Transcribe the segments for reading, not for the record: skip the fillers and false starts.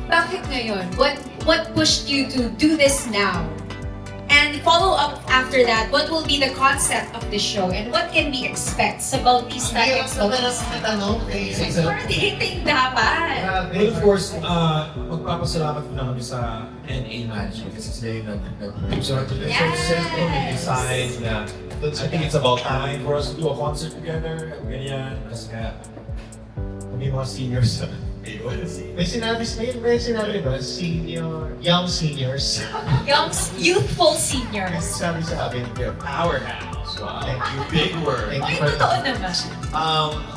Bakit ngayon? What pushed you to do this now? And follow up after that, what will be the concept of the show and what can we expect sa Bautista X Bautista? Dating dapat. Well, of course, magpapasalamat ko na kami sa NA Management kasi sila yung nag-produce. So, simple design na I think it's about time for us to do a concert together. Ganyan. Kasi nga, kami mga seniors. May sinabi ba? Senior, young seniors. Young, youthful seniors. Sabi sa akin, Powerhouse. Wow. Thank you. Big word. Thank Ay, you for totoo that. naman.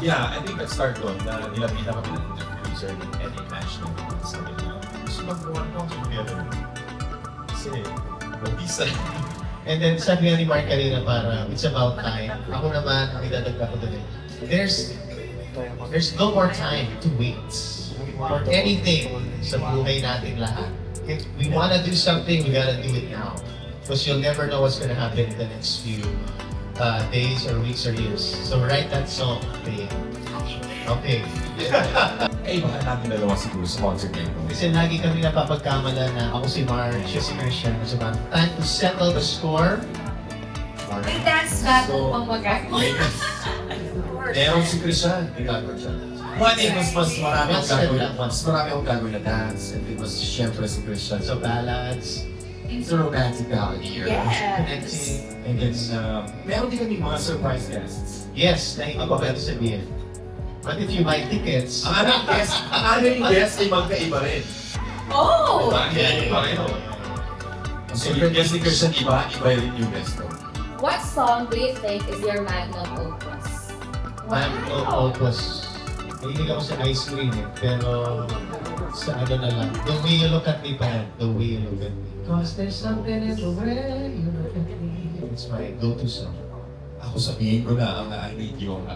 Yeah, I think that start doon na nilapitan kami ng producer ng NA Management. Sabi na, gusto mag-go on concert together. Kasi, Bautista. And then sabi nga ni Mark kanina para it's about time. Ako naman, ang idadagdag ko doon there's no more time to wait for anything sa buhay natin lahat. If we wanna do something, we gotta do it now. Because you'll never know what's gonna happen in the next few days or weeks or years. So write that song, Pei. Okay. Eh, baka natin dalawa siguro sa concert na ito. Kasi lagi kami napapagkamala na ako si Mark, siya si Christian. So time to settle the score. May dance battle pang magagawa. Meron si Christian. One thing mas marami akong gagawin. Mas marami akong gagawin na dance. And it was syempre si Christian. So ballads. It's a romantic ballad here. Yes. And then, meron din kami mga surprise guests. Yes, na hindi ko pwede sabihin. But if you buy tickets, Ang aming guest ay magkaiba rin. Oh! Iba rin. So yung guest ni Christian, iba rin yung guest ko. What song do you think is your magnum opus? opus. Hindi ako sa ice cream eh. Pero sa ano na lang. The way you look at me pa yan. The way you look at me. Cause there's something in the way you look at me. It's my go-to song. Ako sabihin ko na ang I Need You ang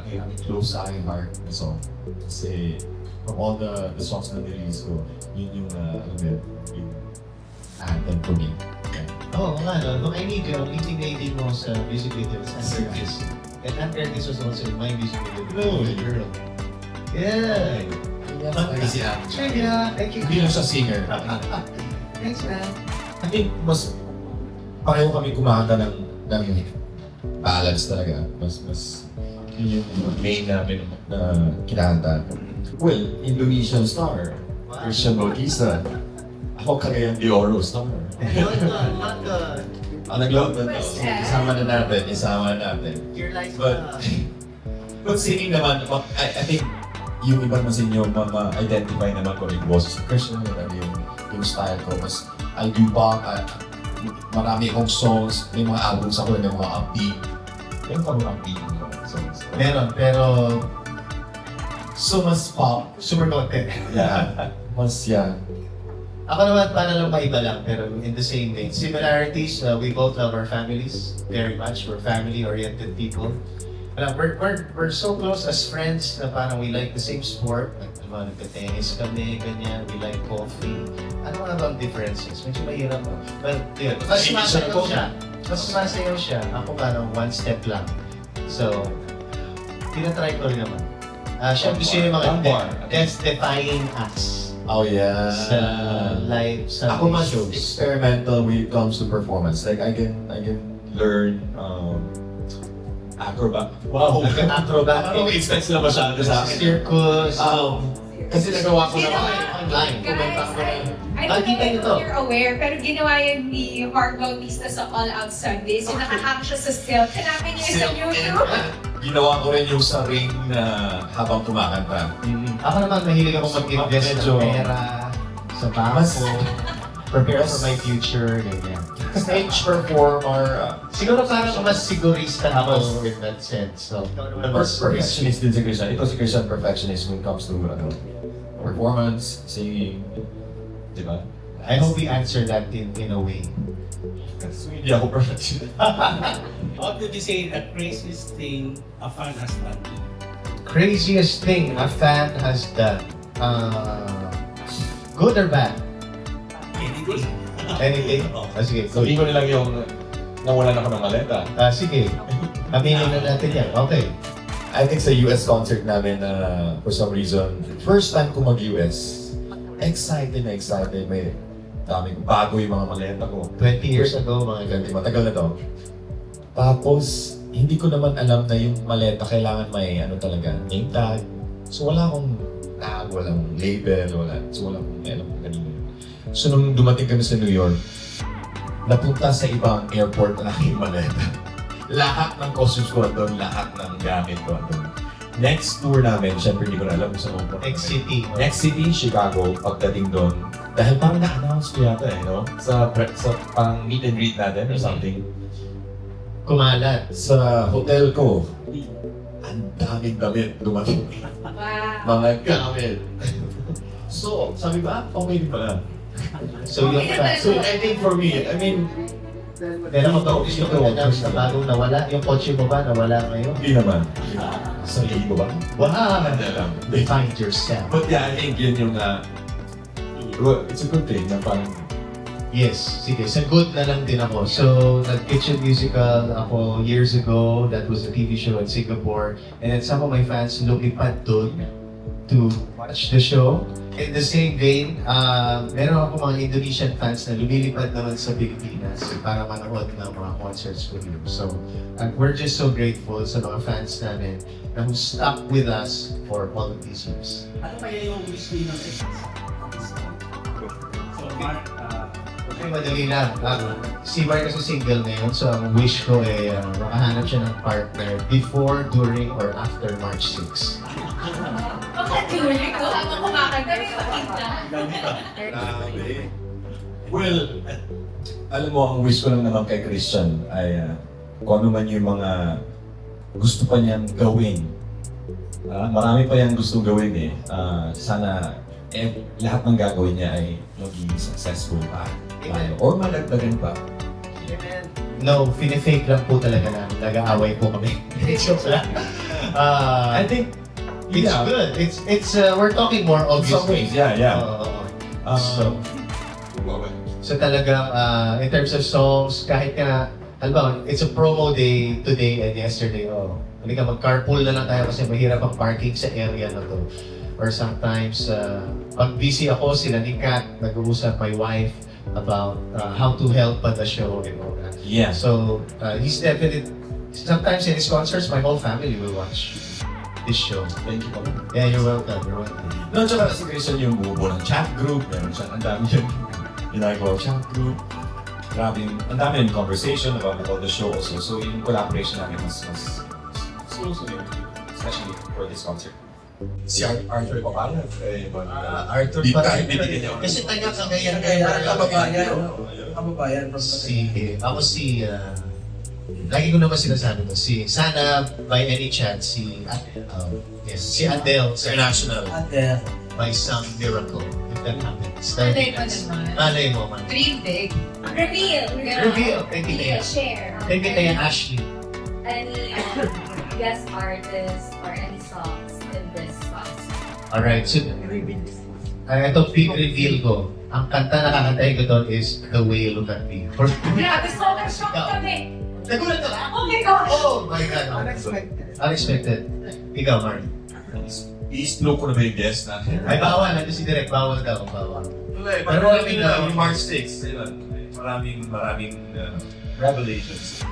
close sa aking heart na song. Kasi from all the songs na nirelease ko, yun yung yung anthem for me. Oo nga no. Nung I Need You, ang leading lady mo sa music video is Andrea Kiss. And Andrea Kiss was also in my music video. The girl. Yeah. Kasi Sure, yeah. Thank you. hindi lang siya singer. Thanks, man. I think mas pareho kami kumakanta ng ballads talaga. Mas yun yung main namin na kinakanta. Well, Indonesian star, Christian Bautista. Ako Cagayan de Oro star. London. Nag-love na to. Isama na natin. You're like, But singing naman, I think yung iba naman sa inyo, ma-identify naman ko rin boses ni Christian, yung style ko. Mas I do pop, marami akong songs, may mga albums ako na mga upbeat. Yung mga upbeat songs. meron, pero So mas pop. super konti. Yeah. Mas yeah. Ako naman, paano lang maiba lang, pero in the same vein. Similarities, we both love our families very much. We're family-oriented people. We're so close as friends na parang we like the same sport. Nagka-tennis kami, ganyan. We like coffee. Ano nga ba ang differences? Medyo mahirap. Well, yun. Mas masayaw siya. Mas masayaw siya. Ako parang one step lang. So, tinatry ko rin naman. Siya gusto yung mga death-defying acts. Oh yeah. Sa live, sa Ako mas shows. experimental when it comes to performance. Like I can learn acrobat. Wow. Acrobat. Ano expect sila masyado sa akin? Circus. Kasi nagawa ko You know, naman online. Kumanta ko na. I don't Nakita niyo to. know if you're aware, pero ginawa yun ni Mark Bautista sa All Out Sundays. Yung nakahang siya sa silk. Hanapin niyo yun sa YouTube. Ginawa ko rin yung sa ring na habang kumakanta. Ako naman mahilig akong mag-invest Medyo- ng pera sa bangko. Prepare for my future, ganyan. Stage performer. Siguro parang mas sigurista ako in that sense. So, Perfectionist din si Christian. Ito si Christian perfectionist when it comes to performance, singing. Diba? I hope we answer that in a way. Kasi hindi ako perfectionist. What would you say the craziest thing a fan has done to you? Craziest thing a fan has done. Good or bad? Anything? Anything? Sige. Sabihin ko nilang yung nawalan ako ng maleta. Sige. Aminin na natin yan. Okay. I think sa US concert namin na for some reason, first time ko mag-US, excited na excited. May daming bago yung mga maleta ko. 20 years ago, mga Ganti, ganito. matagal na to. Tapos, hindi ko naman alam na yung maleta kailangan may ano talaga, name tag. So wala akong tag, walang label, so wala akong alam kung kanino. So nung dumating kami sa New York, napunta sa ibang airport ang aking maleta. Lahat ng costumes ko doon, lahat ng gamit ko doon. Next tour namin, syempre hindi ko na alam kung saan ako. Next city. Next city, Chicago, pagdating doon. Dahil parang na-announce ko yata no? Sa pang meet and greet natin or something. Kumalat. Sa hotel ko, ang daming damit dumating. Wow. Mga gamit. So, sabi ba, okay din pala. So, yung So, I think for me, I mean, Pero kapag gusto ko announce na bagong nawala, yung kotse mo ba nawala ngayon? hindi naman. Sarili ko ba? Wow! Hindi alam. Find yourself. But yeah, I think yun yung well, it's a good thing na parang Yes, sige. Sa good na lang din ako. So, nag-kitchen musical ako years ago. That was a TV show in Singapore. And then some of my fans lumipad doon to watch the show. In the same vein, meron ako mga Indonesian fans na lumilipad naman sa Pilipinas para manood ng mga concerts ko here. So, we're just so grateful sa mga fans namin na who stuck with us for all of these years. Ano kaya yung wish niyo ng ex? So, Mark, Okay, madali lang. Si Mark kasi single ngayon, so ang wish ko ay makahanap siya ng partner before, during, or after March 6. Baka during ko, habang kumakanta, may pakita. well, alam mo, ang wish ko lang naman kay Christian ay kung ano man yung mga gusto pa niyang gawin. Marami pa yung gusto gawin eh. Sana lahat ng gagawin niya ay maging successful pa. Or madagdagan pa. No, fake lang po talaga na nag-aaway po kami. Joke lang. I think, It's yeah, good. It's we're talking more in some obviously. ways, yeah. So talagang in terms of songs, kahit nga, halimbawa, it's a promo day today and yesterday. Halika mag-carpool na lang tayo kasi mahirap ang parking sa area na to. Or sometimes, pag busy ako, sila ni Kat, nag-uusap my wife about how to help on the show and all that. Yeah. So, he's definitely, sometimes in his concerts, my whole family will watch this show. Thank you po. Yeah, you're welcome. You're welcome. No, tsaka si Christian yung bumubuo ng chat group, meron siya, ang dami yung ginagawa chat group. Grabe, ang dami yung conversation about the show also. So yung collaboration namin mas close yun, especially for this concert. Si Arthur Papala, Arthur deep pa dive, bibigyan niya ako. Kasi taga ka ngayon. kababayan. Ako lagi ko naman sinasabi to, sana by any chance, si Adele, International. by some miracle, if that happens. Malay pa naman. Malay mo man. Dream big. Reveal. Reveal, thank you, Tia. Share. Thank you, Tia Ashley. Any guest artists or any songs in this concert? Alright, so ito big reveal ko. Ang kanta na kakantahin ko doon is The Way You Look at Me. Grabe, sobrang shock kami. Nagulat ka lang? Oh my gosh! Oh my God. Unexpected. Ikaw, Mark. I-slow ko na ba yung guest natin? Ay, bawal. Nandun si Direk. Bawal daw. Bawal. Pero maraming yung March 6, ayun. Maraming revelations.